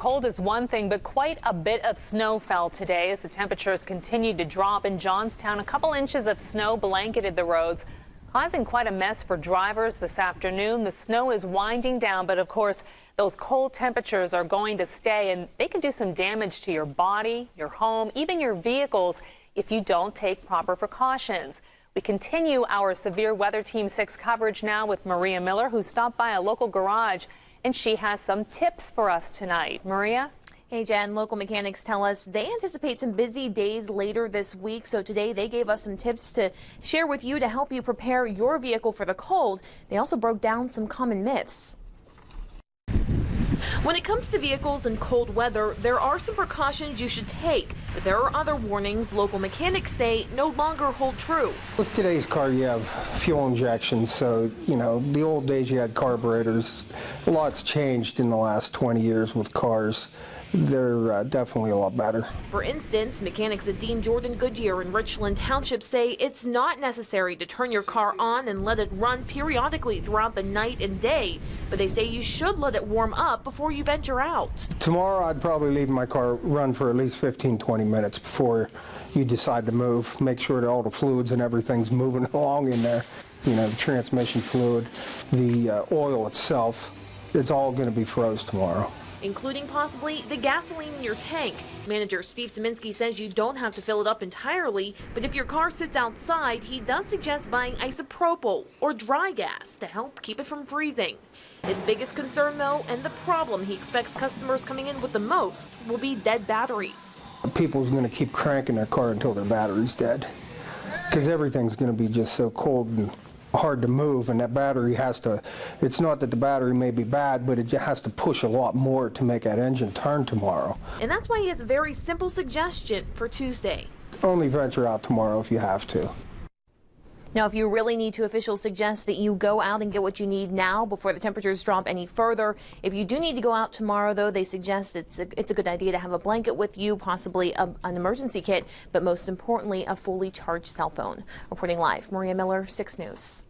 cold is one thing, but quite a bit of snow fell today as the temperatures continued to drop in Johnstown. A couple inches of snow blanketed the roads, causing quite a mess for drivers this afternoon. The snow is winding down, but of course, those cold temperatures are going to stay, and they can do some damage to your body, your home, even your vehicles if you don't take proper precautions. We continue our Severe Weather Team 6 coverage now with Maria Miller, who stopped by a local garage, and she has some tips for us tonight. Maria? Hey, Jen, local mechanics tell us they anticipate some busy days later this week. So today they gave us some tips to share with you to help you prepare your vehicle for the cold. They also broke down some common myths. When it comes to vehicles in cold weather, there are some precautions you should take, but there are other warnings local mechanics say no longer hold true. With today's car, you have fuel injections, so, the old days you had carburetors. A lot's changed in the last 20 years with cars. They're definitely a lot better. For instance, mechanics at Dean Jordan Goodyear in Richland Township say it's not necessary to turn your car on and let it run periodically throughout the night and day, but they say you should let it warm up before you venture out. Tomorrow, I'd probably leave my car run for at least 15-20 minutes before you decide to move. Make sure that all the fluids and everything's moving along in there. The transmission fluid, the oil itself, it's all going to be froze tomorrow, including possibly the gasoline in your tank. Manager Steve Simanski says you don't have to fill it up entirely, but if your car sits outside, he does suggest buying Icipropal or dry gas to help keep it from freezing. His biggest concern, though, and the problem he expects customers coming in with the most, will be dead batteries. People's going to keep cranking their car until their battery's dead, because everything's going to be just so cold and hard to move, and that battery has to, it's not that the battery may be bad, but it has to push a lot more to make that engine turn tomorrow. And that's why he has a very simple suggestion for Tuesday. Only venture out tomorrow if you have to. Now, if you really need to, officials suggest that you go out and get what you need now before the temperatures drop any further. If you do need to go out tomorrow, though, they suggest it's a good idea to have a blanket with you, possibly an emergency kit, but most importantly, a fully charged cell phone. Reporting live, Maria Miller, 6 News.